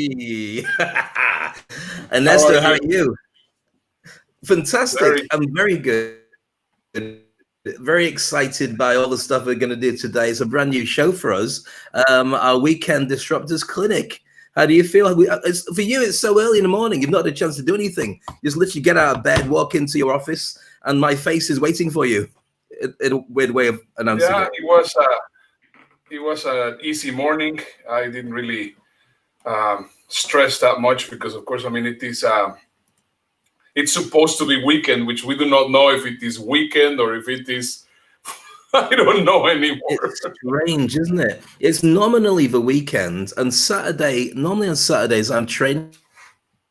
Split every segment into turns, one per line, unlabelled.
Hey,
How are
Ernesto, how are
you?
you? Fantastic.
Very.
I'm very good. Very excited by all the stuff we're going to do today. It's a brand new show for us. Our weekend Disruptors Clinic. How do you feel? For you, it's so early in the morning. You've not had a chance to do anything. You just literally get out of bed, walk into your office, and my face is waiting for you. In a weird way of announcing
Yeah,
it.
it was an easy morning. I didn't really stress that much because, of course, I mean it's supposed to be weekend, which we do not know if it is weekend or if it is. I don't know anymore.
It's strange, isn't it? It's nominally the weekend, and Saturday. Normally on Saturdays, I'm training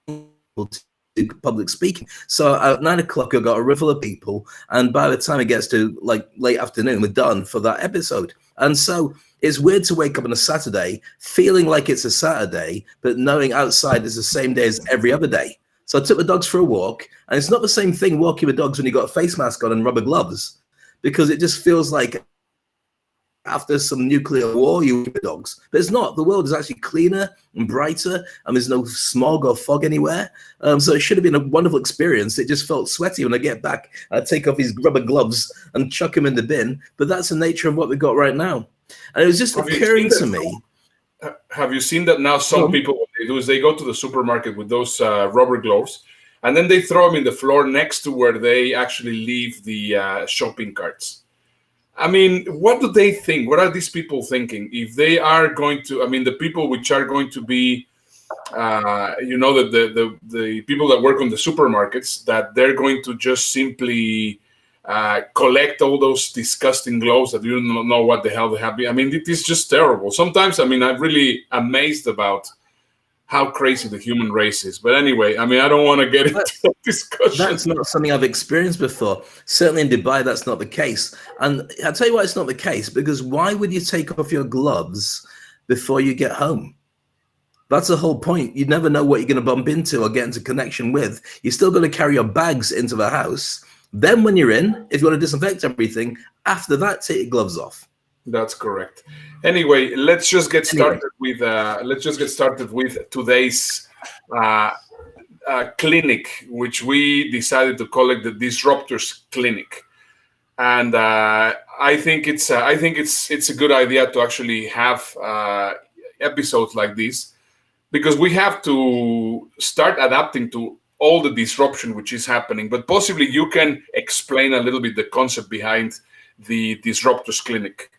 people to do public speaking. So at 9 o'clock, I've got a river of people, and by the time it gets to like late afternoon, we're done for that episode. And so it's weird to wake up on a Saturday feeling like it's a Saturday, but knowing outside is the same day as every other day. So I took the dogs for a walk, and it's not the same thing walking with dogs when you got a face mask on and rubber gloves, because it just feels like after some nuclear war, you with dogs. But it's not. The world is actually cleaner and brighter, and there's no smog or fog anywhere. So it should have been a wonderful experience. It just felt sweaty when I get back. I take off these rubber gloves and chuck them in the bin. But that's the nature of what we've got right now. And it was just occurring to me.
Have you seen that now? Some people, what they do is they go to the supermarket with those rubber gloves, and then they throw them in the floor next to where they actually leave the shopping carts. I mean, what do they think? What are these people thinking? If they are going to, I mean, the people which are going to be, the people that work on the supermarkets, that they're going to just simply collect all those disgusting gloves that you don't know what the hell they have. I mean, it is just terrible. Sometimes, I mean, I'm really amazed about how crazy the human race is. But anyway, I mean, I don't want to get into that discussion.
That's not something I've experienced before. Certainly in Dubai, that's not the case. And I'll tell you why it's not the case, because why would you take off your gloves before you get home? That's the whole point. You never know what you're going to bump into or get into connection with. You're still going to carry your bags into the house. Then when you're in, if you want to disinfect everything, after that, take your gloves off.
That's correct. Anyway, let's just get started with today's clinic, which we decided to call it the Disruptors Clinic. And I think it's a good idea to actually have episodes like this, because we have to start adapting to all the disruption which is happening. But possibly you can explain a little bit the concept behind the Disruptors Clinic.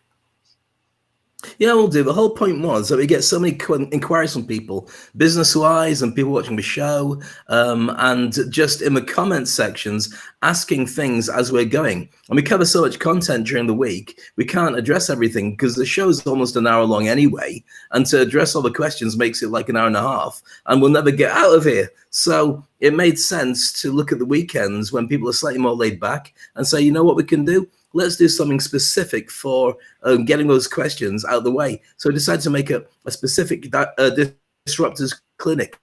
Yeah, we'll do. The whole point was that we get so many inquiries from people, business-wise, and people watching the show, and just in the comment sections, asking things as we're going. And we cover so much content during the week, we can't address everything because the show's almost an hour long anyway. And to address all the questions makes it like an hour and a half, and we'll never get out of here. So it made sense to look at the weekends when people are slightly more laid back and say, you know what we can do? Let's do something specific for getting those questions out of the way. So we decided to make a specific Disruptors Clinic.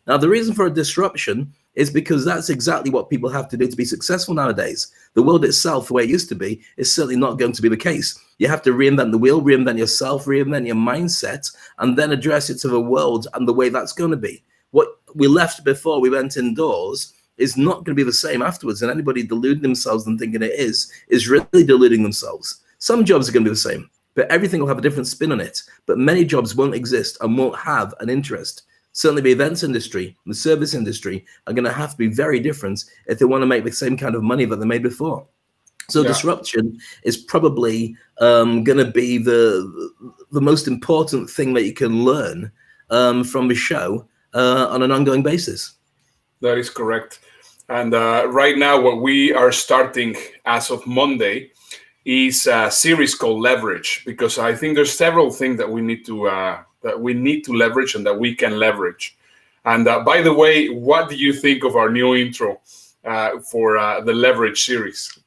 Now, the reason for a disruption is because that's exactly what people have to do to be successful nowadays. The world itself, the way it used to be, is certainly not going to be the case. You have to reinvent the wheel, reinvent yourself, reinvent your mindset, and then address it to the world and the way that's going to be. What we left before we went indoors is not going to be the same afterwards, and anybody deluding themselves and thinking it is really deluding themselves. Some jobs are going to be the same, but everything will have a different spin on it. But many jobs won't exist and won't have an interest. Certainly the events industry, the service industry are going to have to be very different if they want to make the same kind of money that they made before. So disruption is probably going to be the most important thing that you can learn from the show on an ongoing basis.
That is correct. And right now, what we are starting as of Monday is a series called Leverage, because I think there's several things that we need to leverage and that we can leverage. And by the way, what do you think of our new intro for the Leverage series?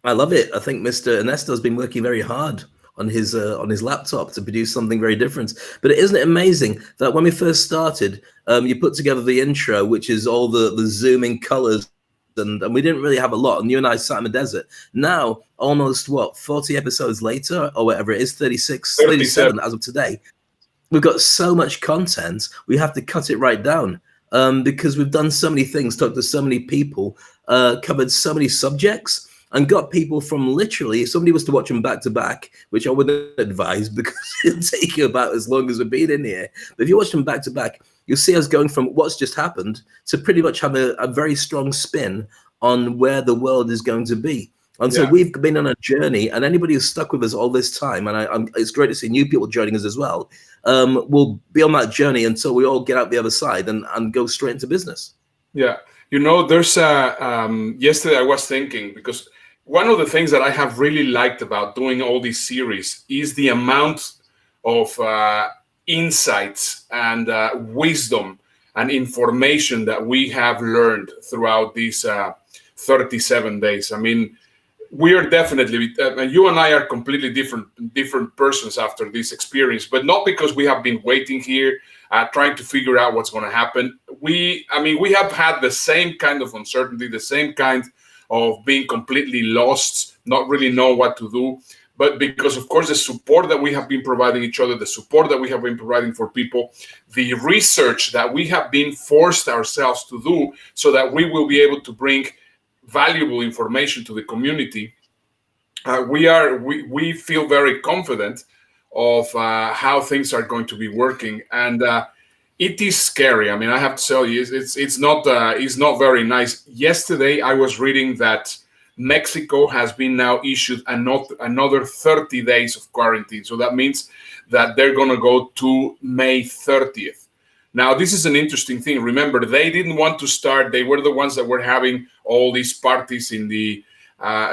I love it. I think Mr. Ernesto has been working very hard on his laptop to produce something very different. But isn't it amazing that when we first started, you put together the intro, which is all the zooming colors, and we didn't really have a lot, and you and I sat in the desert. Now, almost 40 episodes later, or whatever it is, 37 as of today. we've got so much content, we have to cut it right down, because we've done so many things, talked to so many people, covered so many subjects, and got people from literally, if somebody was to watch them back to back, which I wouldn't advise because it'll take you about as long as we've been in here. But if you watch them back to back, you'll see us going from what's just happened to pretty much have a very strong spin on where the world is going to be. And so we've been on a journey, and anybody who's stuck with us all this time, and it's great to see new people joining us as well, will be on that journey until we all get out the other side and go straight into business.
Yeah. You know, there's yesterday I was thinking, because one of the things that I have really liked about doing all these series is the amount of insights and wisdom and information that we have learned throughout these 37 days. I mean, we are definitely, you and I are completely different persons after this experience, but not because we have been waiting here, trying to figure out what's going to happen. We have had the same kind of uncertainty, the same kind of being completely lost, not really know what to do. But because, of course, the support that we have been providing each other, the support that we have been providing for people, the research that we have been forced ourselves to do so that we will be able to bring valuable information to the community, we feel very confident of how things are going to be working, and it is scary. I mean, I have to tell you, it's not very nice. Yesterday, I was reading that Mexico has been now issued another 30 days of quarantine, so that means that they're going to go to May 30th. Now, this is an interesting thing. Remember, they didn't want to start. They were the ones that were having all these parties in the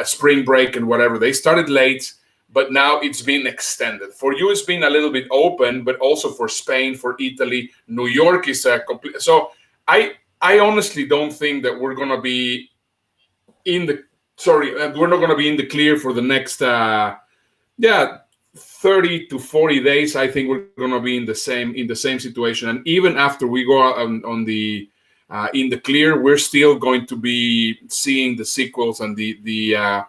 spring break and whatever. They started late, but now it's been extended. For you, it's been a little bit open, but also for Spain, for Italy, New York is a complete. So I honestly don't think that we're going to be we're not going to be in the clear for the next 30 to 40 days. I think we're going to be in the same situation, and even after we go on the in the clear, we're still going to be seeing the sequels and the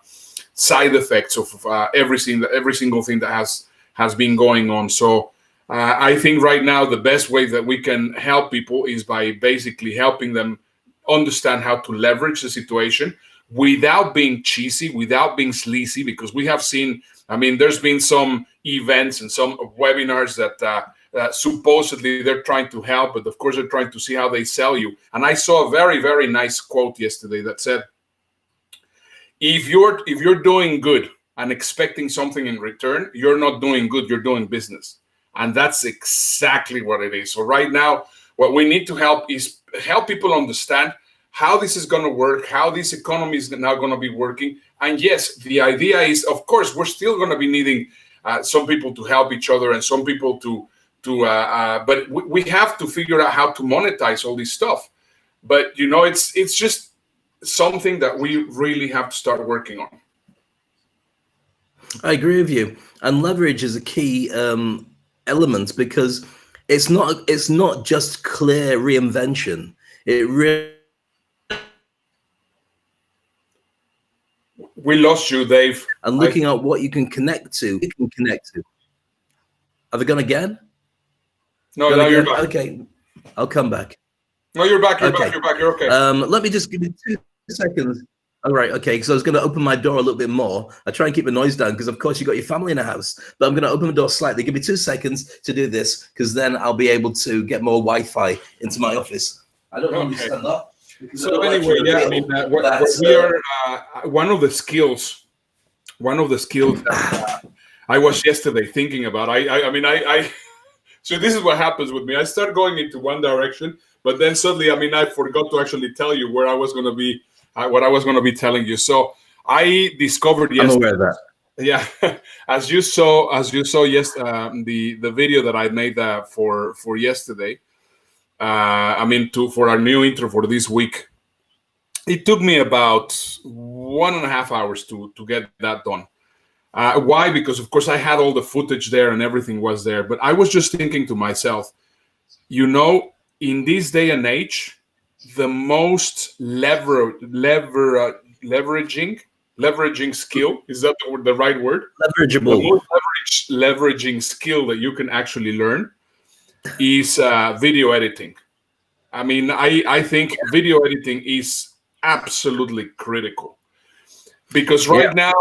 side effects of every single thing that has been going on. So I think right now the best way that we can help people is by basically helping them understand how to leverage the situation without being cheesy, without being sleazy, because we have seen, I mean, there's been some events and some webinars that supposedly they're trying to help, but of course they're trying to see how they sell you. And I saw a very, very nice quote yesterday that said, if you're doing good and expecting something in return, you're not doing good, you're doing business. And that's exactly what it is. So right now, what we need to help is help people understand how this is going to work, how this economy is now going to be working. And yes, the idea is, of course, we're still going to be needing some people to help each other and some people but we have to figure out how to monetize all this stuff. But, you know, it's just something that we really have to start working on.
I agree with you. And leverage is a key element, because it's not just clear reinvention. It really.
We lost you, Dave.
And looking at what you can connect to. Have I gone again?
No, you're back.
Okay, I'll come back.
No, you're back. You're back. You're okay.
Let me just give you 2 seconds. All right, okay, because I was going to open my door a little bit more. I try and keep the noise down because, of course, you've got your family in the house. But I'm going to open the door slightly. Give me 2 seconds to do this, because then I'll be able to get more Wi-Fi into my office. I don't understand that.
So anyway, yeah, I mean, what we are one of the skills that I was yesterday thinking about. I so this is what happens with me. I start going into one direction, but then suddenly, I mean, I forgot to actually tell you where I was going to be, what I was going to be telling you. So I discovered yesterday. I'm
aware of that.
Yeah, as you saw, yes, the video that I made for yesterday. For our new intro for this week, it took me about 1.5 hours to get that done. Why? Because of course I had all the footage there and everything was there, but I was just thinking to myself, you know, in this day and age, the most leveraging skill, is that the right word?
Leverageable.
The most leveraging skill that you can actually learn is video editing. I mean, I think video editing is absolutely critical, because
Yeah.
right now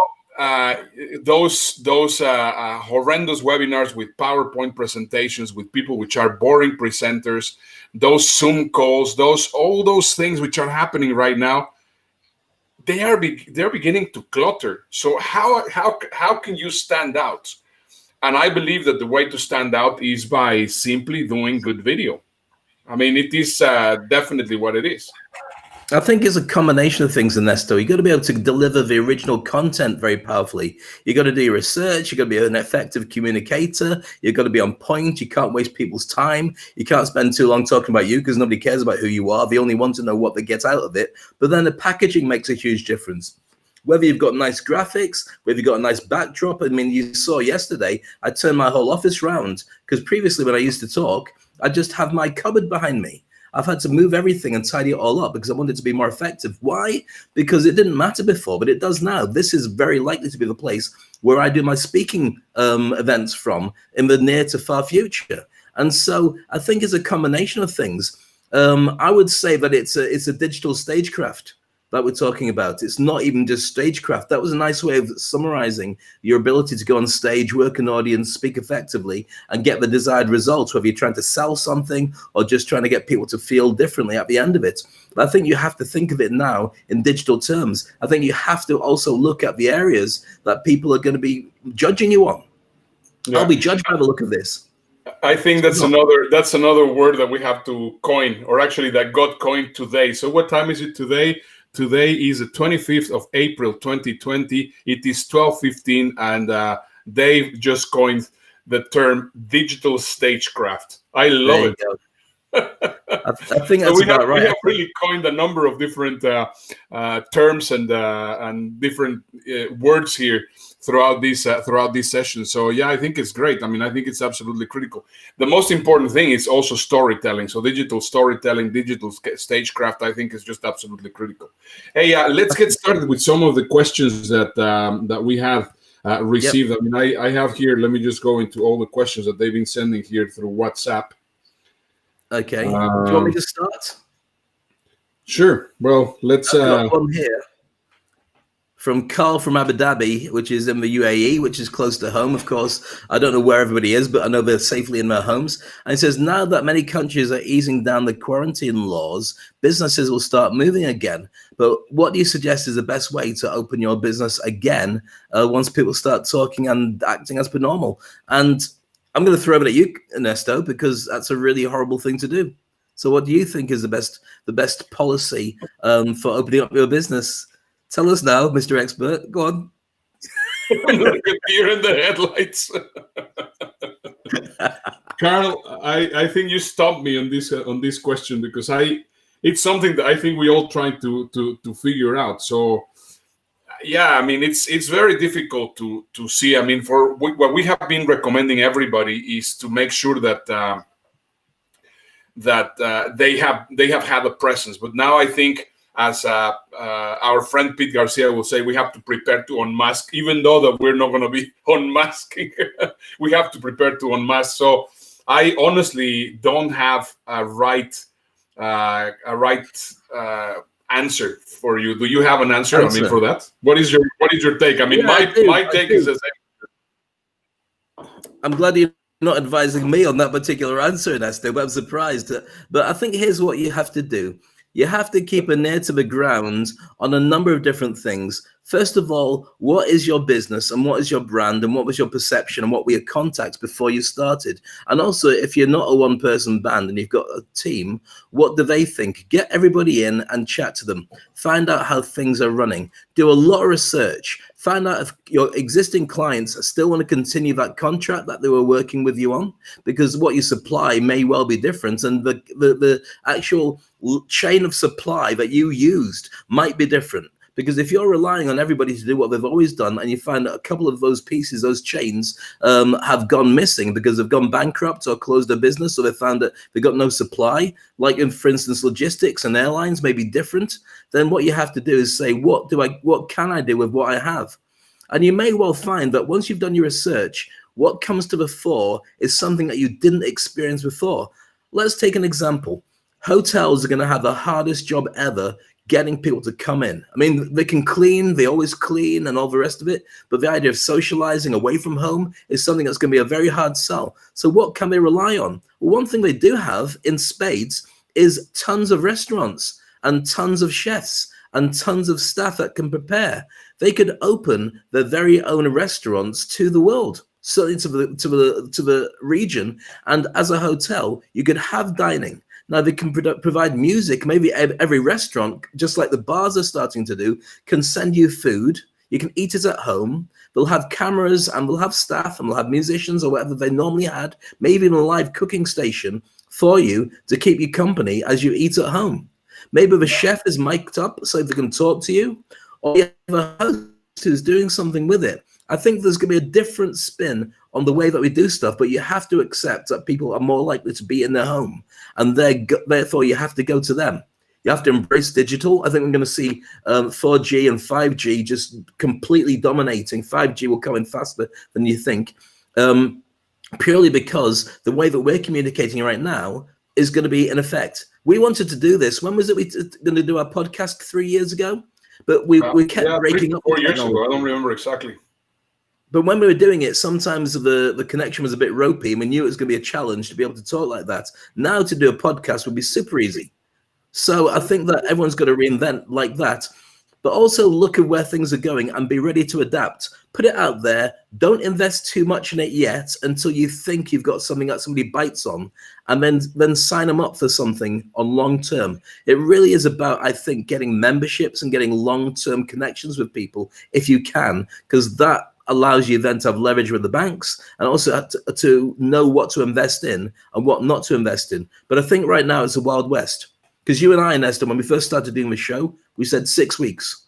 those horrendous webinars with PowerPoint presentations with people which are boring presenters, those Zoom calls, all those things which are happening right now, they're beginning to clutter. So how can you stand out? And I believe that the way to stand out is by simply doing good video. I mean, it is definitely what it is.
I think it's a combination of things, Ernesto. You got to be able to deliver the original content very powerfully. You got to do your research. You got to be an effective communicator. You got to be on point. You can't waste people's time. You can't spend too long talking about you, because nobody cares about who you are. They only want to know what they get out of it. But then the packaging makes a huge difference. Whether you've got nice graphics, whether you've got a nice backdrop. I mean, you saw yesterday, I turned my whole office round, because previously when I used to talk, I just have my cupboard behind me. I've had to move everything and tidy it all up because I wanted to be more effective. Why? Because it didn't matter before, but it does now. This is very likely to be the place where I do my speaking events from in the near to far future. And so I think it's a combination of things. I would say that it's a digital stagecraft that we're talking about. It's not even just stagecraft. That was a nice way of summarizing your ability to go on stage, work an audience, speak effectively, and get the desired results, whether you're trying to sell something or just trying to get people to feel differently at the end of it. But I think you have to think of it now in digital terms. I think you have to also look at the areas that people are going to be judging you on. Yeah. I'll be judged by the look of this.
I think that's another word that we have to coin, or actually that got coined today. So what time is it today? Today is the 25th of April, 2020. It is 12:15, and Dave just coined the term digital stagecraft. I love it.
I think that's about right.
We have really coined a number of different terms and different words here throughout this session. So yeah, I think it's great. I mean, I think it's absolutely critical. The most important thing is also storytelling. So digital storytelling, digital stagecraft, I think is just absolutely critical. Hey, let's get started with some of the questions that we have received. Yep. I mean, I have here. Let me just go into all the questions that they've been sending here through WhatsApp.
Okay. Do you want me to start?
Sure. Well, let's.
I've got one here from Carl from Abu Dhabi, which is in the UAE, which is close to home, of course. I don't know where everybody is, but I know they're safely in their homes. And it says, now that many countries are easing down the quarantine laws, businesses will start moving again. But what do you suggest is the best way to open your business again once people start talking and acting as per normal? And I'm going to throw it at you, Ernesto, because that's a really horrible thing to do. So what do you think is the best policy for opening up your business? Tell us now, Mr. Expert. Go on.
I'm like a deer in the headlights. Carl, I think you stopped me on this question, because it's something that I think we all trying to figure out. So yeah, I mean, it's very difficult to see. I mean, what we have been recommending everybody is to make sure that they have had a presence. But now I think, as our friend Pete Garcia will say, we have to prepare to unmask, even though that we're not going to be unmasking. We have to prepare to unmask. So I honestly don't have a right answer for you. Do you have an answer? I mean, for that, what is your take? I mean, my take is the same.
I'm glad you're not advising me on that particular answer, Ernesto, but I'm surprised. But I think here's what you have to do. You have to keep an ear to the ground on a number of different things. First of all, what is your business and what is your brand and what was your perception and what were your contacts before you started? And also, if you're not a one-person band and you've got a team, what do they think? Get everybody in and chat to them. Find out how things are running. Do a lot of research. Find out if your existing clients still want to continue that contract that they were working with you on, because what you supply may well be different, and the actual chain of supply that you used might be different. Because if you're relying on everybody to do what they've always done, and you find that a couple of those pieces, those chains, have gone missing because they've gone bankrupt or closed their business, or they found that they got no supply, like in, for instance, logistics and airlines may be different, then what you have to do is say, what can I do with what I have? And you may well find that once you've done your research, What comes to the fore is something that you didn't experience before. Let's take an example. Hotels are going to have the hardest job ever getting people to come in. I mean, they can clean, they always clean and all the rest of it, but the idea of socializing away from home is something that's going to be a very hard sell. So what can they rely on? Well, one thing they do have in spades is tons of restaurants and tons of chefs and tons of staff that can prepare. They could open their very own restaurants to the world, certainly to the region. And as a hotel, you could have dining. Now they can provide music. Maybe every restaurant, just like the bars are starting to do, can send you food. You can eat it at home. They'll have cameras and they'll have staff and they'll have musicians or whatever they normally had, maybe even a live cooking station for you to keep you company as you eat at home. Maybe the chef is mic'd up so they can talk to you, or you have a host who's doing something with it. I think there's going to be a different spin on the way that we do stuff, but you have to accept that people are more likely to be in their home, and therefore you have to go to them. You have to embrace digital. I think we're going to see 4G and 5G just completely dominating. 5G will come in faster than you think, purely because the way that we're communicating right now is going to be in effect. We wanted to do this. When was it we going to do our podcast 3 years ago? But we kept breaking up.
4 years ago. I don't remember exactly.
But when we were doing it, sometimes the connection was a bit ropey, and we knew it was going to be a challenge to be able to talk like that. Now to do a podcast would be super easy. So I think that everyone's got to reinvent like that, but also look at where things are going and be ready to adapt. Put it out there. Don't invest too much in it yet until you think you've got something that somebody bites on, and then sign them up for something on long term. It really is about, I think, getting memberships and getting long-term connections with people if you can, because that allows you then to have leverage with the banks and also to know what to invest in and what not to invest in. But I think right now it's a Wild West. Because you and I, Ernesto, when we first started doing the show, we said 6 weeks.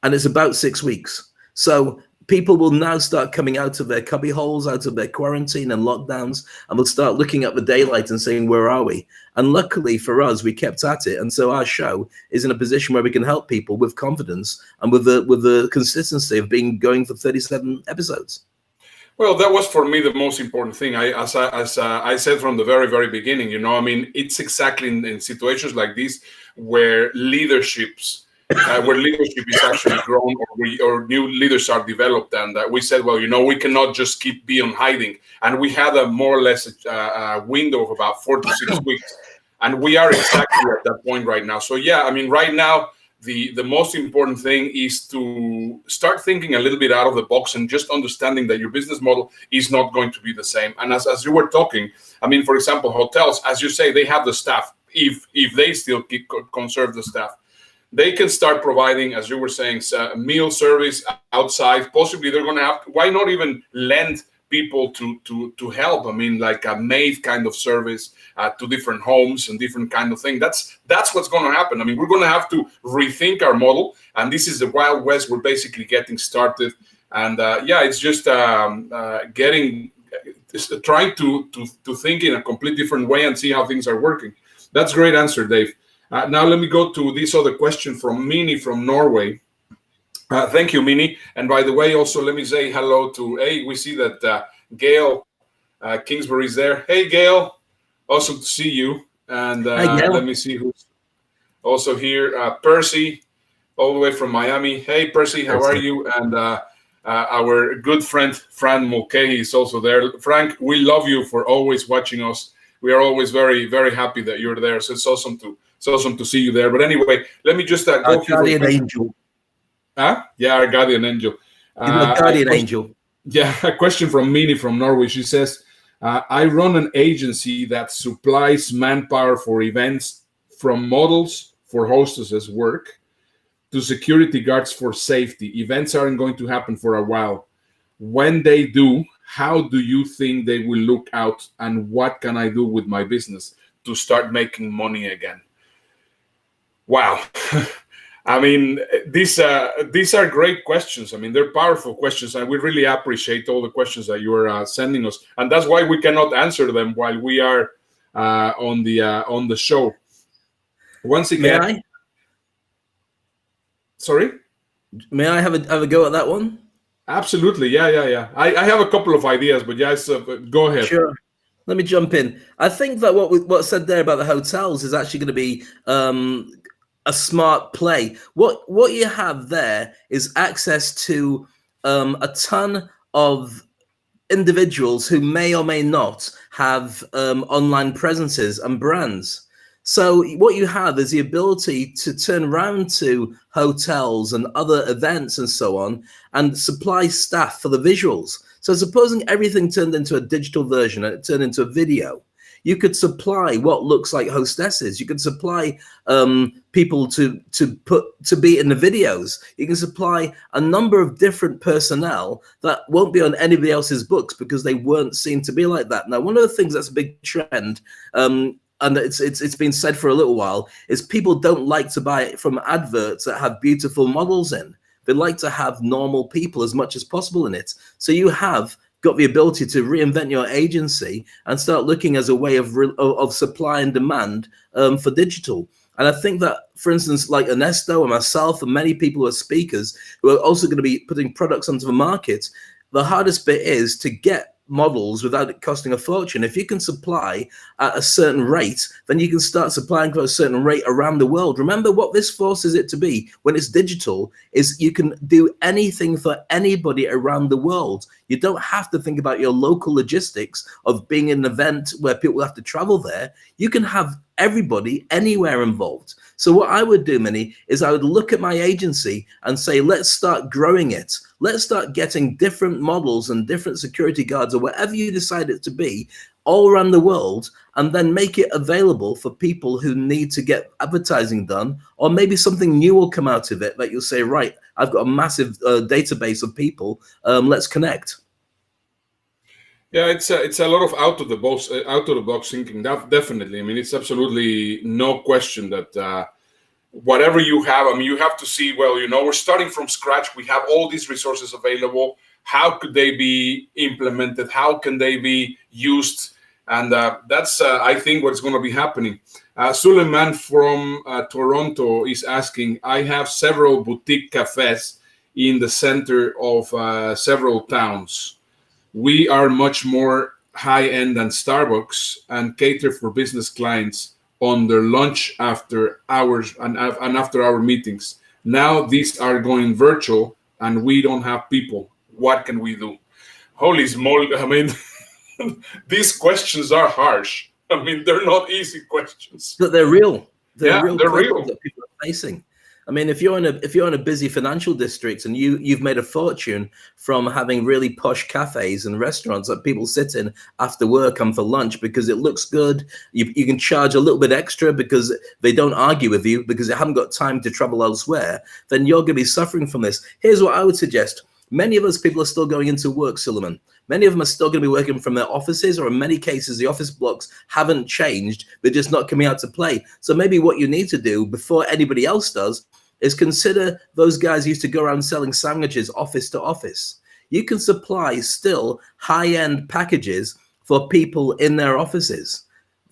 And it's about 6 weeks. So people will now start coming out of their cubby holes, out of their quarantine and lockdowns, and will start looking at the daylight and saying, where are we? And luckily for us, we kept at it. And so our show is in a position where we can help people with confidence and with the consistency of going for 37 episodes.
Well, that was for me the most important thing. As I said from the very, very beginning, I mean, it's exactly in situations like this where leadership is actually grown, or new leaders are developed, and we said, well, we cannot just keep being hiding. And we had a more or less a window of about 4 to 6 weeks, and we are exactly at that point right now. So yeah, I mean, right now, the most important thing is to start thinking a little bit out of the box and just understanding that your business model is not going to be the same. And as you were talking, I mean, for example, hotels, as you say, they have the staff. If they still conserve the staff, they can start providing, as you were saying, meal service outside. Possibly they're going to have, why not even lend people to help? I mean, like a maid kind of service to different homes and different kind of thing. That's what's going to happen. I mean, we're going to have to rethink our model, and this is the Wild West. We're basically getting started, and it's just trying to think in a completely different way and see how things are working. That's a great answer, Dave. Now let me go to this other question from Minnie from Norway. Thank you, Minnie. And by the way, also let me say hello to, we see that Gail Kingsbury is there. Hey, Gail, awesome to see you. And let me see who's also here. Percy, all the way from Miami. Hey, Percy, how are you? And our good friend, Fran Mulcahy, is also there. Frank, we love you for always watching us. We are always very, very happy that you're there. So it's awesome to see you there. But anyway, let me just go through
guardian angel.
Yeah, our guardian angel.
Guardian angel.
Yeah, a question from Minnie from Norway. She says, I run an agency that supplies manpower for events, from models for hostesses work to security guards for safety. Events aren't going to happen for a while. When they do, how do you think they will look out, and what can I do with my business to start making money again? Wow. I mean, these are great questions. I mean, they're powerful questions, and we really appreciate all the questions that you are sending us. And that's why we cannot answer them while we are on the show. Once again,
may I?
Sorry,
May I have a go at that one?
Absolutely. Yeah. I have a couple of ideas, but yes, go ahead.
Sure. Let me jump in. I think that what's said there about the hotels is actually going to be a smart play. What you have there is access to a ton of individuals who may or may not have online presences and brands. So what you have is the ability to turn around to hotels and other events and so on and supply staff for the visuals. So supposing everything turned into a digital version and it turned into a video, you could supply what looks like hostesses. You could supply people to be in the videos. You can supply a number of different personnel that won't be on anybody else's books because they weren't seen to be like that. Now, one of the things that's a big trend, and it's been said for a little while, is people don't like to buy from adverts that have beautiful models in. They like to have normal people as much as possible in it. So you have got the ability to reinvent your agency and start looking as a way of supply and demand for digital. And I think that, for instance, like Ernesto and myself and many people who are speakers who are also going to be putting products onto the market, the hardest bit is to get models without it costing a fortune. If you can supply at a certain rate, then you can start supplying for a certain rate around the world. Remember, what this forces it to be when it's digital is you can do anything for anybody around the world. You don't have to think about your local logistics of being an event where people have to travel there. You can have everybody anywhere involved. So what I would do, Minnie, is I would look at my agency and say, let's start growing it. Let's start getting different models and different security guards or whatever you decide it to be all around the world, and then make it available for people who need to get advertising done, or maybe something new will come out of it that you'll say, right, I've got a massive database of people, let's connect.
Yeah, it's a lot of out of the box thinking. Definitely. I mean, it's absolutely no question that whatever you have, I mean, you have to see. Well, we're starting from scratch. We have all these resources available. How could they be implemented? How can they be used? And that's, I think, what's going to be happening. Suleiman from Toronto is asking, I have several boutique cafes in the center of several towns. We are much more high end than Starbucks and cater for business clients on their lunch after hours and after our meetings. Now these are going virtual and we don't have people. What can we do? Holy moly. I mean, these questions are harsh. I mean, they're not easy questions.
But they're real.
They're real
That people are facing. I mean, if you're in a busy financial district and you've made a fortune from having really posh cafes and restaurants that people sit in after work and for lunch because it looks good, you can charge a little bit extra because they don't argue with you because they haven't got time to travel elsewhere, then you're going to be suffering from this. Here's what I would suggest. Many of those people are still going into work, Suleiman. Many of them are still going to be working from their offices, or in many cases, the office blocks haven't changed. They're just not coming out to play. So maybe what you need to do before anybody else does is consider those guys who used to go around selling sandwiches office to office. You can supply still high-end packages for people in their offices.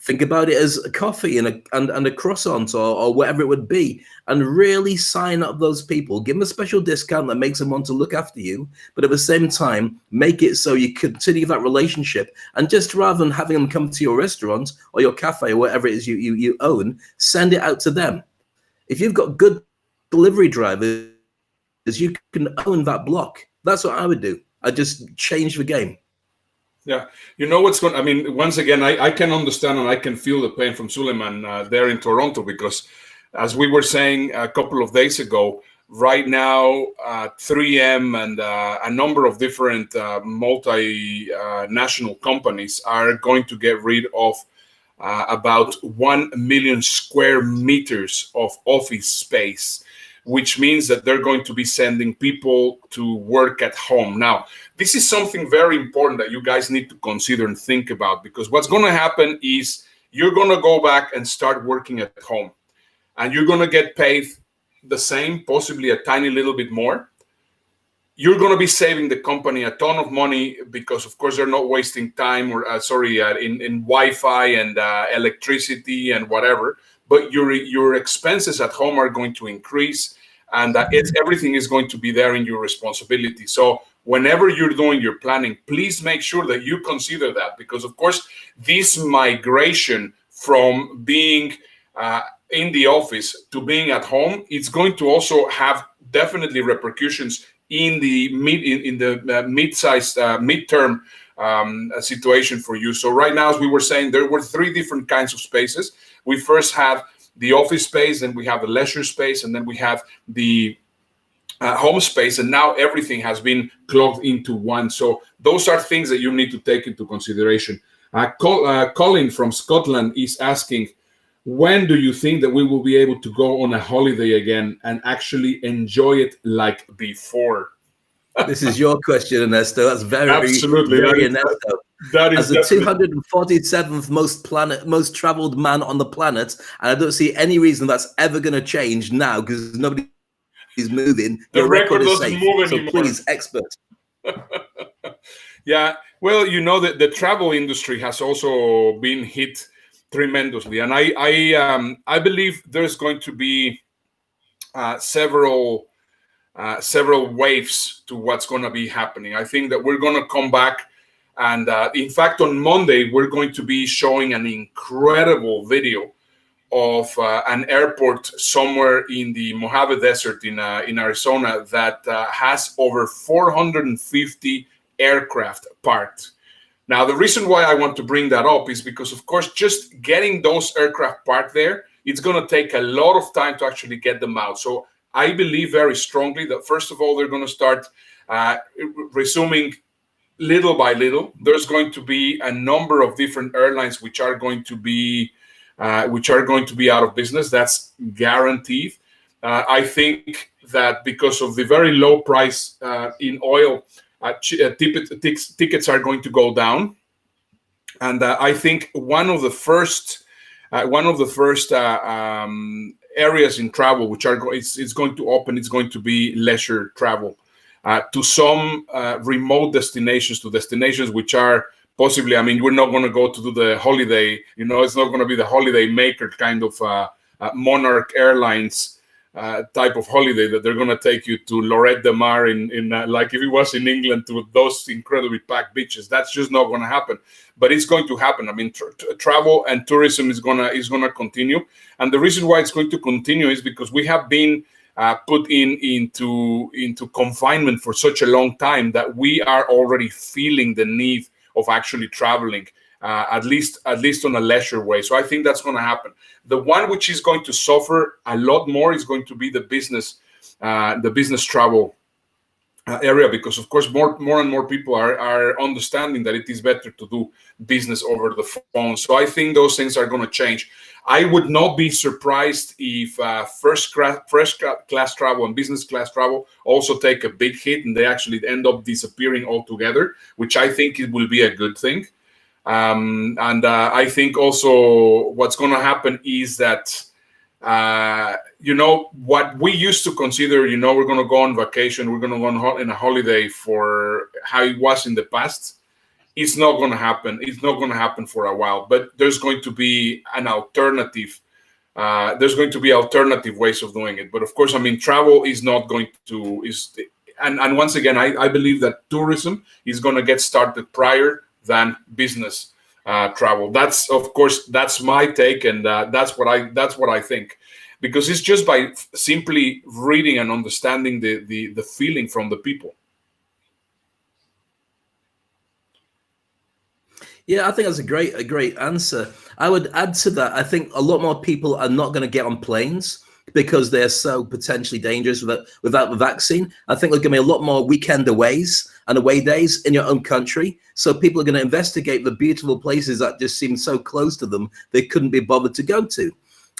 Think about it as a coffee and a croissant or whatever it would be, and really sign up those people. Give them a special discount that makes them want to look after you, but at the same time, make it so you continue that relationship. And just rather than having them come to your restaurant or your cafe or whatever it is you own, send it out to them. If you've got good delivery drivers, you can own that block. That's what I would do. I just change the game.
Yeah, what's going. I mean, once again, I can understand and I can feel the pain from Suleiman there in Toronto because, as we were saying a couple of days ago, right now 3M and a number of different multinational companies are going to get rid of about 1 million square meters of office space, which means that they're going to be sending people to work at home. Now, this is something very important that you guys need to consider and think about, because what's going to happen is you're going to go back and start working at home, and you're going to get paid the same, possibly a tiny little bit more. You're going to be saving the company a ton of money because, of course, they're not wasting time in Wi-Fi and electricity and whatever. But your expenses at home are going to increase, and everything is going to be there in your responsibility. So whenever you're doing your planning, please make sure that you consider that, because of course this migration from being in the office to being at home, it's going to also have definitely repercussions in the mid-sized midterm situation for you. So right now, as we were saying, there were three different kinds of spaces. We first have the office space, then we have the leisure space, and then we have the home space, and now everything has been clogged into one. So those are things that you need to take into consideration. Colin from Scotland is asking, when do you think that we will be able to go on a holiday again and actually enjoy it like before?
This is your question, Ernesto. That's very,
absolutely
very Ernesto.
That is
as the 247th most traveled man on the planet, and I don't see any reason that's ever going to change now because nobody's moving.
The record doesn't move
so
anymore.
Please, expert.
Yeah, well, you know that the travel industry has also been hit tremendously, and I believe there's going to be several waves to what's going to be happening. I think that we're going to come back, and in fact, on Monday we're going to be showing an incredible video of an airport somewhere in the Mojave Desert in Arizona that has over 450 aircraft parked. Now, the reason why I want to bring that up is because, of course, just getting those aircraft parked there, it's going to take a lot of time to actually get them out. So I believe very strongly that, first of all, they're going to start resuming little by little. There's going to be a number of different airlines which are going to be out of business. That's guaranteed. I think that because of the very low price in oil, tickets are going to go down, and I think one of the first areas in travel which it's going to open, it's going to be leisure travel to some remote destinations, to destinations which are possibly, I mean, we're not going to go to do the holiday, it's not going to be the holiday maker kind of Monarch Airlines type of holiday that they're going to take you to Lorette de Mar in like if it was in England, to those incredibly packed beaches. That's just not going to happen, but it's going to happen. I mean, travel and tourism is gonna continue, and the reason why it's going to continue is because we have been put into confinement for such a long time that we are already feeling the need of actually traveling, at least on a leisure way. So I think that's going to happen. The one which is going to suffer a lot more is going to be the business travel area, because of course more and more people are understanding that it is better to do business over the phone. So I think those things are going to change. I would not be surprised if first class travel and business class travel also take a big hit and they actually end up disappearing altogether, which I think it will be a good thing. And I think also what's going to happen is that, what we used to consider, we're going to go on vacation, we're going to go on a holiday for how it was in the past. It's not going to happen. It's not going to happen for a while, but there's going to be an alternative. There's going to be alternative ways of doing it. But of course, I mean, travel is not going to, and once again, I believe that tourism is going to get started prior than business travel. That's, of course, that's my take, and that's what I think, because it's just by simply reading and understanding the feeling from the people.
Yeah, I think that's a great answer. I would add to that, I think a lot more people are not going to get on planes because they're so potentially dangerous without the vaccine. I think there's going to be a lot more weekend aways and away days in your own country. So people are going to investigate the beautiful places that just seem so close to them they couldn't be bothered to go to.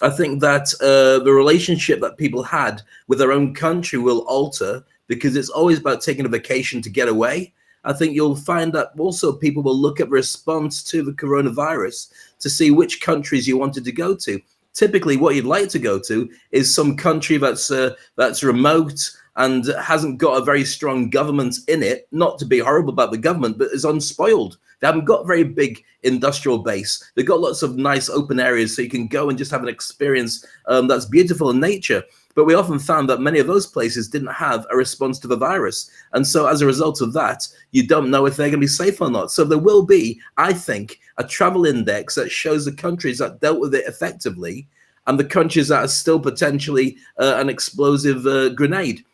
I think that the relationship that people had with their own country will alter, because it's always about taking a vacation to get away. I think you'll find that also people will look at the response to the coronavirus to see which countries you wanted to go to. Typically, what you'd like to go to is some country that's remote and hasn't got a very strong government in it, not to be horrible about the government, but is unspoiled. They haven't got a very big industrial base. They've got lots of nice open areas so you can go and just have an experience that's beautiful in nature. But we often found that many of those places didn't have a response to the virus. And so as a result of that, you don't know if they're going to be safe or not. So there will be, I think, a travel index that shows the countries that dealt with it effectively and the countries that are still potentially an explosive grenade.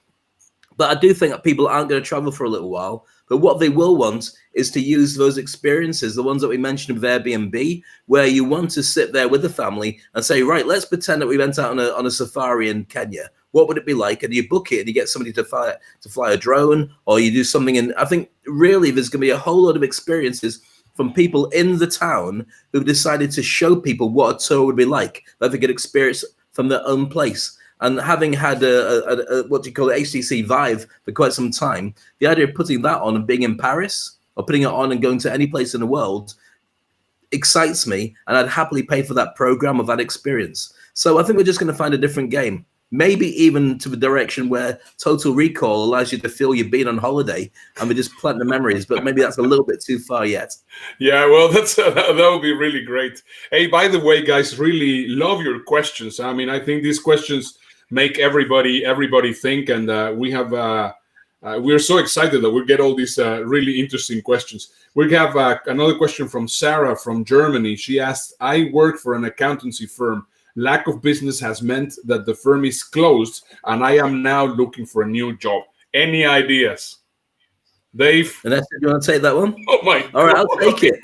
But I do think that people aren't going to travel for a little while. But what they will want is to use those experiences, the ones that we mentioned with Airbnb, where you want to sit there with the family and say, right, let's pretend that we went out on a safari in Kenya. What would it be like? And you book it and you get somebody to fly a drone, or you do something. And I think really there's going to be a whole lot of experiences from people in the town who've decided to show people what a tour would be like, that they could experience from their own place. And having had a what do you call it, HTC Vive for quite some time, the idea of putting that on and being in Paris or putting it on and going to any place in the world excites me, and I'd happily pay for that program or that experience. So I think we're just going to find a different game, maybe even to the direction where Total Recall allows you to feel you've been on holiday and we just plant the memories, but maybe that's a little bit too far yet.
Yeah, well, that would be really great. Hey, by the way, guys, really love your questions. I mean, I think these questions make everybody think, and we're so excited that we get all these really interesting questions. We have another question from Sarah from Germany. She asked, I work for an accountancy firm. Lack of business has meant that the firm is closed, and I am now looking for a new job. Any ideas? Dave?
Vanessa, do you want to take that one?
Oh my God.
All right, I'll take it.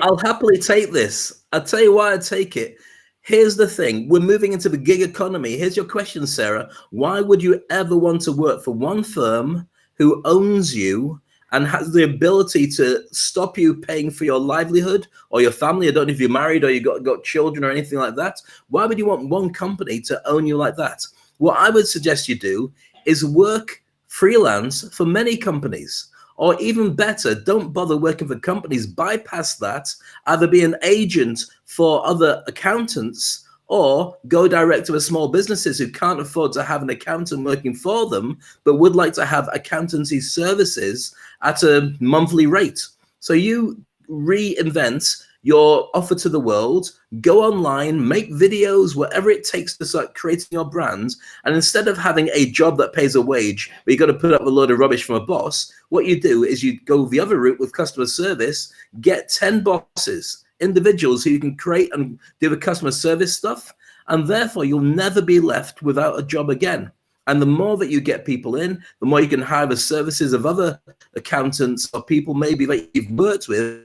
I'll happily take this. I'll tell you why I take it. Here's the thing. We're moving into the gig economy. Here's your question, Sarah. Why would you ever want to work for one firm who owns you and has the ability to stop you paying for your livelihood or your family? I don't know if you're married or you got children or anything like that. Why would you want one company to own you like that? What I would suggest you do is work freelance for many companies. Or even better, don't bother working for companies, bypass that, either be an agent for other accountants or go direct to the small businesses who can't afford to have an accountant working for them, but would like to have accountancy services at a monthly rate. So you reinvent your offer to the world, go online, make videos, whatever it takes to start creating your brand. And instead of having a job that pays a wage, where you got to put up a load of rubbish from a boss, what you do is you go the other route with customer service, get 10 bosses, individuals who you can create and do the customer service stuff. And therefore, you'll never be left without a job again. And the more that you get people in, the more you can hire the services of other accountants or people maybe that you've worked with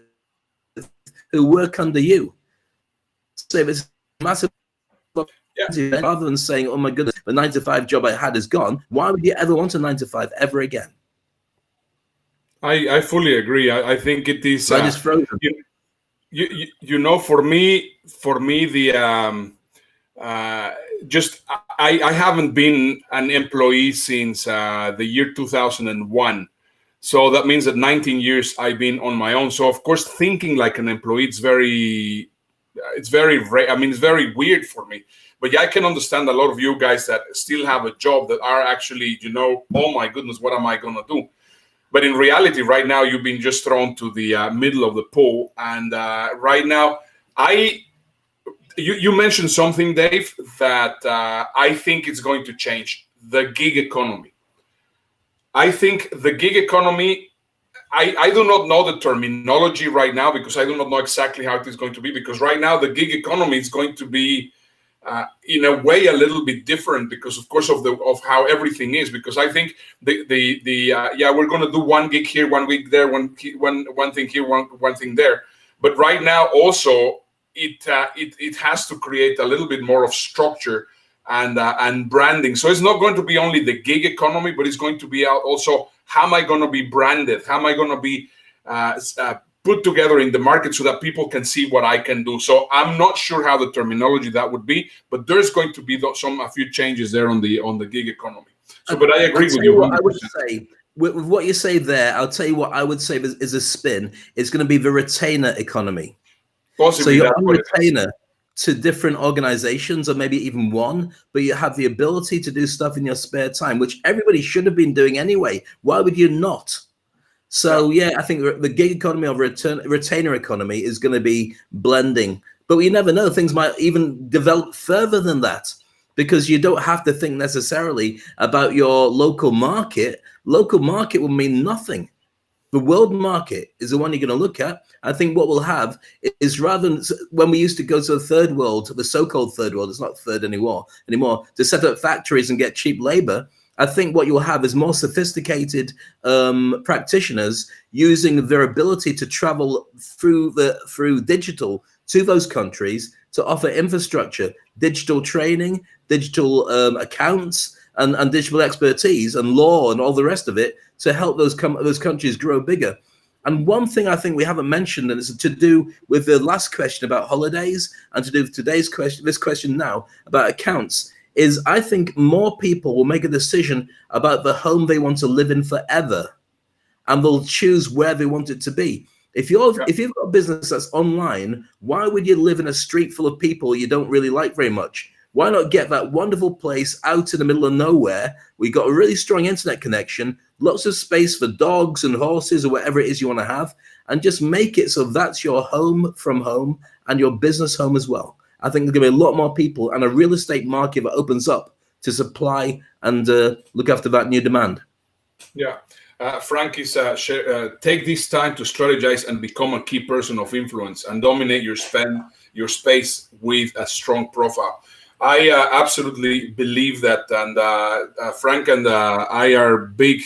who work under you. So it's massive. Yeah. Rather than saying, oh my goodness, the 9-to-5 job I had is gone, why would you ever want a 9-to-5 ever again?
I fully agree. I think it is.
I just froze.
You know, for me, the just I haven't been an employee since the year 2001. So that means that 19 years I've been on my own. So of course, thinking like an employee, it's very weird for me. But yeah, I can understand a lot of you guys that still have a job that are actually, you know, oh my goodness, what am I going to do? But in reality, right now, you've been just thrown to the middle of the pool. And right now, you mentioned something, Dave, that I think it's going to change, the gig economy. I think the gig economy, I do not know the terminology right now because I do not know exactly how it is going to be, because right now the gig economy is going to be in a way a little bit different because of course of how everything is, because I think we're going to do one gig here, 1 week there, one thing here, one thing there. But right now also it has to create a little bit more of structure and branding. So it's not going to be only the gig economy, but it's going to be also how am I going to be branded? How am I going to be put together in the market so that people can see what I can do? So I'm not sure how the terminology that would be, but there's going to be a few changes there on the gig economy. So, but I agree with you.
What I would say with what you say there, I'll tell you what I would say is a spin. It's going to be the retainer economy.
Possibly.
So you're on retainer. to different organizations, or maybe even one, but you have the ability to do stuff in your spare time, which everybody should have been doing anyway. Why would you not? So yeah, I think the gig economy or retainer economy is going to be blending, but you never know. Things might even develop further than that, because you don't have to think necessarily about your local market. Local market will mean nothing. The world market is the one you're going to look at. I think what we'll have is, rather than when we used to go to the third world, the so-called third world, it's not third anymore, to set up factories and get cheap labor. I think what you'll have is more sophisticated practitioners using their ability to travel through digital to those countries to offer infrastructure, digital training, digital accounts, and digital expertise and law and all the rest of it to help those countries grow bigger. And one thing I think we haven't mentioned, and it's to do with the last question about holidays and to do with today's question, this question now about accounts, is I think more people will make a decision about the home they want to live in forever, and they'll choose where they want it to be. If you've got a business that's online, why would you live in a street full of people you don't really like very much? Why not get that wonderful place out in the middle of nowhere? We got a really strong internet connection, lots of space for dogs and horses or whatever it is you want to have, and just make it so that's your home from home and your business home as well. I think there's going to be a lot more people and a real estate market that opens up to supply and look after that new demand.
Yeah. Frank is take this time to strategize and become a key person of influence and dominate your space with a strong profile. I absolutely believe that, and Frank and I are big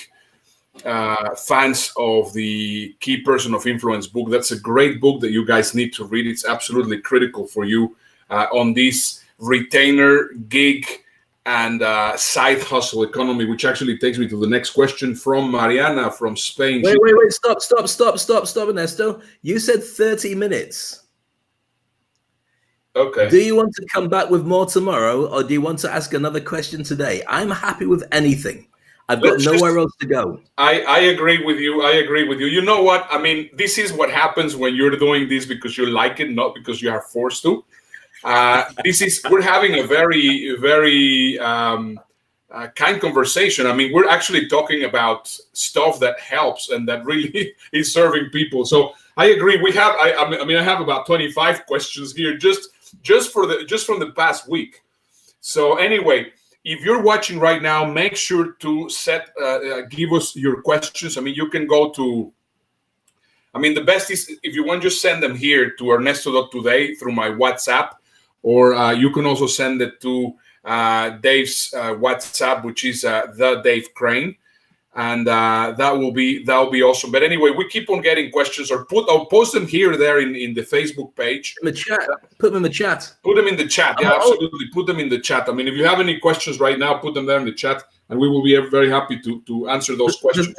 fans of the Key Person of Influence book. That's a great book that you guys need to read. It's absolutely critical for you on this retainer, gig, and side hustle economy, which actually takes me to the next question from Mariana from Spain.
Wait, stop, Ernesto. You said 30 minutes.
Okay.
Do you want to come back with more tomorrow, or do you want to ask another question today? I'm happy with anything. I've got nowhere else to go.
I agree with you. You know what? I mean, this is what happens when you're doing this because you like it, not because you are forced to. We're having a very, very kind conversation. I mean, we're actually talking about stuff that helps and that really is serving people. So I agree. I have about 25 questions here just from the past week. So anyway, if you're watching right now, make sure to give us your questions. I mean, you can go to. I mean, the best is if you want, just send them here to Ernesto.today through my WhatsApp. Or you can also send it to Dave's WhatsApp, which is the Dave Crane, and that will be awesome. But anyway, we keep on getting questions, or I'll post them here or there in the Facebook page.
In the chat. Put them in the chat.
Put them in the chat. Yeah, absolutely. Put them in the chat. I mean, if you have any questions right now, put them there in the chat, and we will be very happy to answer those questions.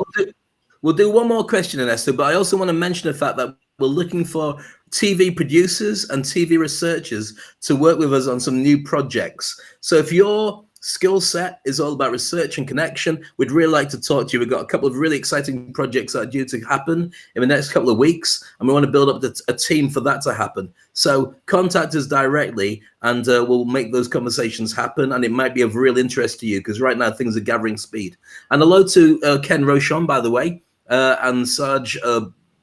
We'll do one more question, Ernesto, but I also want to mention the fact that we're looking for TV producers and TV researchers to work with us on some new projects. So if your skill set is all about research and connection, we'd really like to talk to you. We've got a couple of really exciting projects that are due to happen in the next couple of weeks, and we want to build up a team for that to happen. So contact us directly, and we'll make those conversations happen, and it might be of real interest to you, because right now things are gathering speed. And hello to Ken Rochon, by the way, and Sarge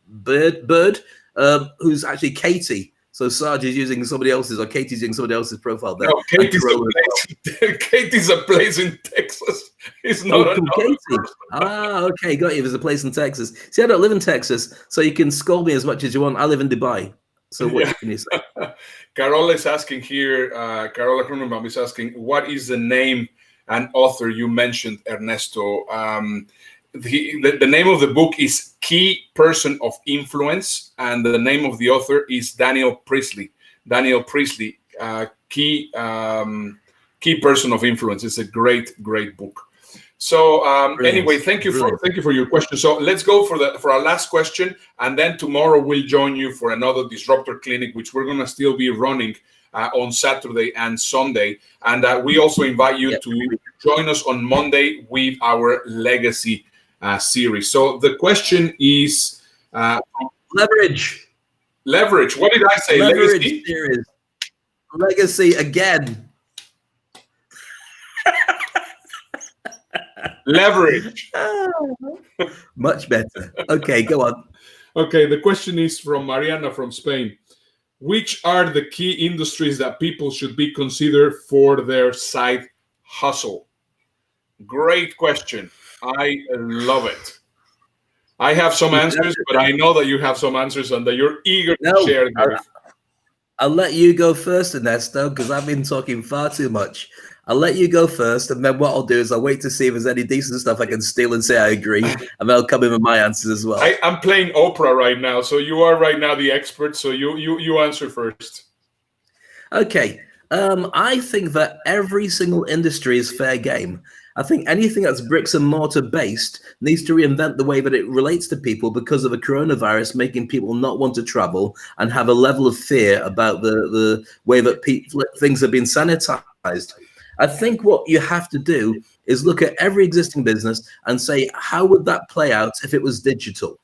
Bird, who's actually Katie. So Sarge is using somebody else's, or Katie's using somebody else's profile there.
No, Katie's a place in Texas. It's not
Katie. Okay, got you. There's a place in Texas. See, I don't live in Texas, so you can scold me as much as you want. I live in Dubai. So what can you say?
Carola is asking here, Carola Cronenbaum is asking, what is the name and author you mentioned, Ernesto? The name of the book is Key Person of Influence, and the name of the author is Daniel Priestley. Key Person of Influence. It's a great book. So anyway, thank you for your question. So let's go for our last question, and then tomorrow we'll join you for another Disruptor Clinic, which we're gonna still be running on Saturday and Sunday. And we also invite you to join us on Monday with our Legacy series. So the question is
leverage.
What did I say?
Leverage series. Legacy again.
Leverage.
Much better. Okay, go on.
Okay, the question is from Mariana from Spain. Which are the key industries that people should be considered for their side hustle? Great question. I love it. I have some answers, but I know that you have some answers and that you're eager to share them.
I'll let you go first, Ernesto, because I've been talking far too much. I'll let you go first, and then what I'll do is I'll wait to see if there's any decent stuff I can steal and say I agree, and then I'll come in with my answers as well.
I'm playing Oprah right now, so you are right now the expert, so you answer first.
Okay. I think that every single industry is fair game. I think anything that's bricks and mortar based needs to reinvent the way that it relates to people because of a coronavirus making people not want to travel and have a level of fear about the way that things have been sanitized. I think what you have to do is look at every existing business and say, how would that play out if it was digital?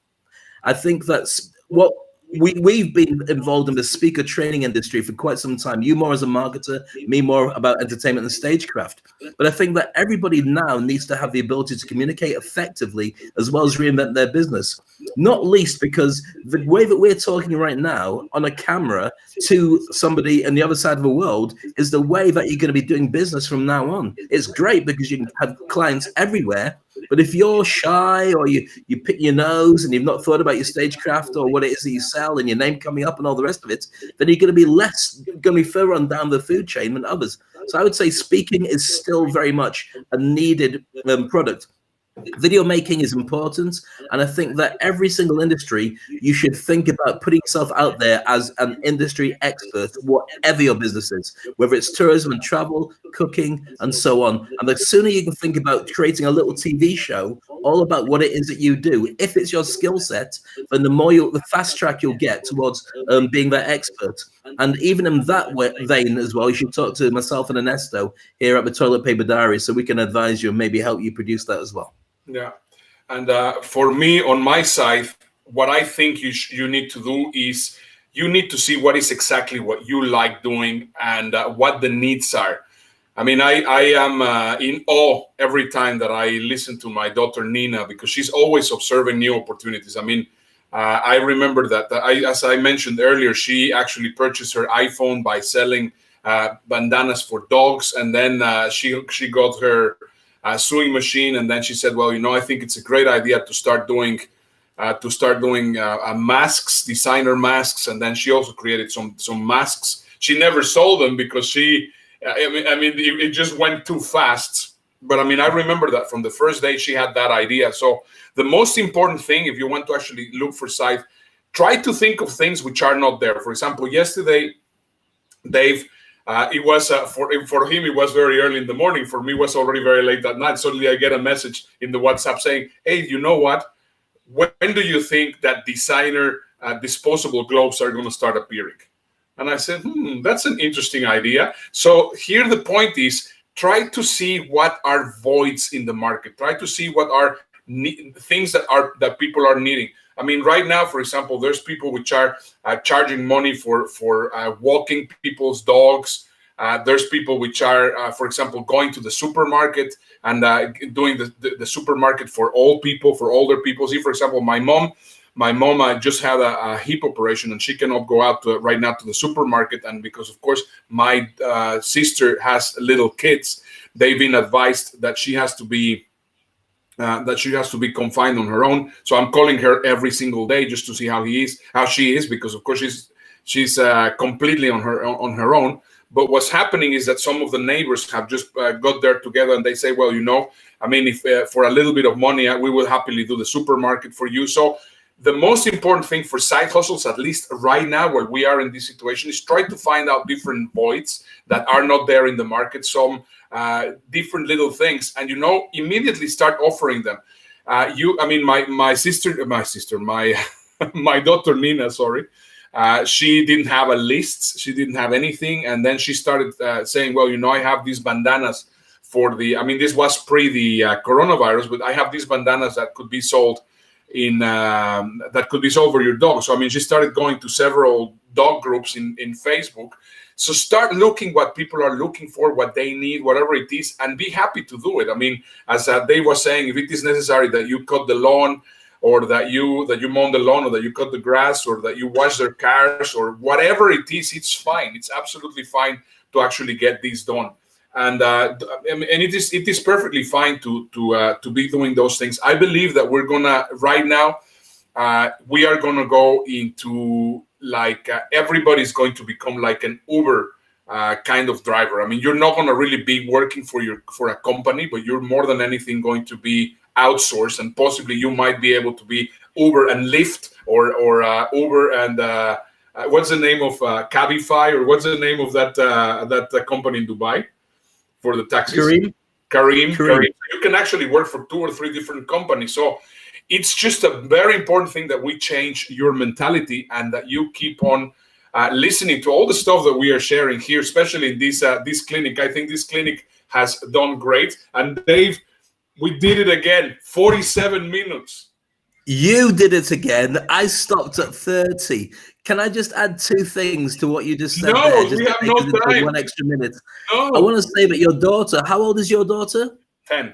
I think that's what we've been involved in the speaker training industry for quite some time. You more as a marketer, me more about entertainment and stagecraft. But I think that everybody now needs to have the ability to communicate effectively as well as reinvent their business. Not least because the way that we're talking right now on a camera to somebody on the other side of the world is the way that you're going to be doing business from now on. It's great because you can have clients everywhere. But if you're shy or you pick your nose and you've not thought about your stagecraft or what it is that you sell and your name coming up and all the rest of it, then you're going to be further on down the food chain than others. So I would say speaking is still very much a needed product. Video making is important, and I think that every single industry you should think about putting yourself out there as an industry expert, whatever your business is, whether it's tourism and travel, cooking, and so on. And the sooner you can think about creating a little TV show all about what it is that you do, if it's your skill set, then the fast track you'll get towards being that expert. And even in that vein as well, you should talk to myself and Ernesto here at the Toilet Paper Diary so we can advise you and maybe help you produce that as well.
Yeah. And for me, on my side, what I think you need to do is you need to see what is exactly what you like doing and what the needs are. I mean, I am in awe every time that I listen to my daughter Nina, because she's always observing new opportunities. I mean, I remember that, as I mentioned earlier, she actually purchased her iPhone by selling bandanas for dogs. And then she got her sewing machine, and then she said, well, I think it's a great idea to start doing masks, designer masks. And then she also created some masks. She never sold them because it just went too fast. But I mean, I remember that from the first day she had that idea. So the most important thing, if you want to actually look for site, try to think of things which are not there. For example, yesterday, Dave, it was for him, it was very early in the morning. For me, it was already very late at night. Suddenly I get a message in the WhatsApp saying, hey, you know what? When do you think that designer disposable gloves are going to start appearing? And I said, that's an interesting idea. So here the point is, try to see what are voids in the market. Try to see what are things that people are needing. I mean, right now, for example, there's people which are charging money for walking people's dogs. There's people which are, for example, going to the supermarket and doing the supermarket for all people, for older people. See, for example, my mom just had a hip operation and she cannot go out right now to the supermarket. And because, of course, my sister has little kids, they've been advised that she has to be confined on her own. So I'm calling her every single day just to see how she is, because of course she's completely on her own. But what's happening is that some of the neighbors have just got there together and they say, well, I mean, if for a little bit of money, we will happily do the supermarket for you. So the most important thing for side hustles, at least right now where we are in this situation, is try to find out different voids that are not there in the market, some different little things, and immediately start offering them. My daughter Nina, sorry, she didn't have a list, she didn't have anything, and then she started saying, well, I have these bandanas for this was pre the coronavirus, but I have these bandanas that could be sold for your dog. So she started going to several dog groups in Facebook, So start looking what people are looking for, what they need, whatever it is, and be happy to do it. I mean, as Dave was saying, if it is necessary that you cut the lawn, or that you mow the lawn, or that you cut the grass, or that you wash their cars, or whatever it is, it's fine. It's absolutely fine to actually get this done. And it is perfectly fine to be doing those things. I believe that we're gonna right now we are gonna go into like everybody's going to become like an Uber kind of driver. I mean, you're not gonna really be working for a company, but you're more than anything going to be outsourced, and possibly you might be able to be Uber and Lyft, or Uber and what's the name of Cabify, or what's the name of that company in Dubai for the taxis? Kareem. You can actually work for 2 or 3 different companies. So it's just a very important thing that we change your mentality, and that you keep on listening to all the stuff that we are sharing here, especially in this clinic. I think this clinic has done great. And Dave, we did it again, 47 minutes.
You did it again. I stopped at 30. Can I just add 2 things to what you just said there? Just
we have no time.
1 extra minute.
No.
I want to say that your daughter, how old is your daughter?
10.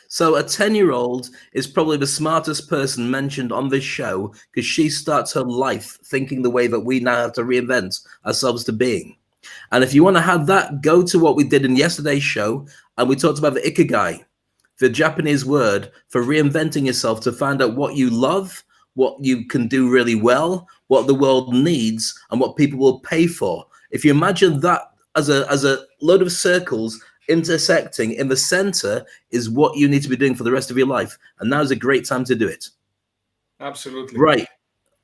So a 10-year-old is probably the smartest person mentioned on this show, because she starts her life thinking the way that we now have to reinvent ourselves to being. And if you want to have that, go to what we did in yesterday's show, and we talked about the ikigai, the Japanese word for reinventing yourself to find out what you love, what you can do really well, what the world needs, and what people will pay for. If you imagine that as a load of circles intersecting, in the center is what you need to be doing for the rest of your life. And now is a great time to do it.
Absolutely.
Right.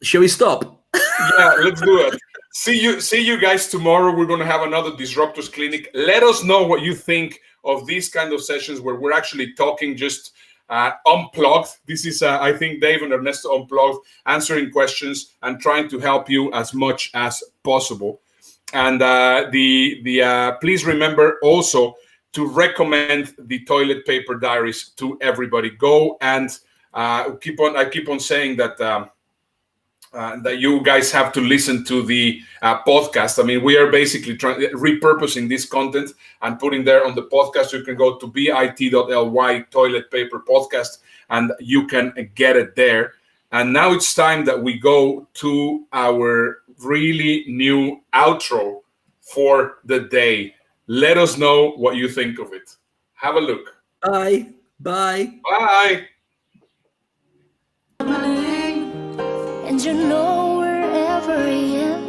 Shall we stop?
Yeah, let's do it. See you guys tomorrow. We're going to have another Disruptors Clinic. Let us know what you think of these kind of sessions where we're actually talking just unplugged. This is, I think, Dave and Ernesto unplugged, answering questions and trying to help you as much as possible. And please remember also to recommend the Toilet Paper Diaries to everybody. Go and I keep on saying that that you guys have to listen to the podcast. I mean, we are basically repurposing this content and putting there on the podcast. You can go to bit.ly Toilet Paper Podcast, and you can get it there. And now it's time that we go to our really new outro for the day. Let us know what you think of it. Have a look.
Bye. Bye.
Bye.
And you know wherever I am,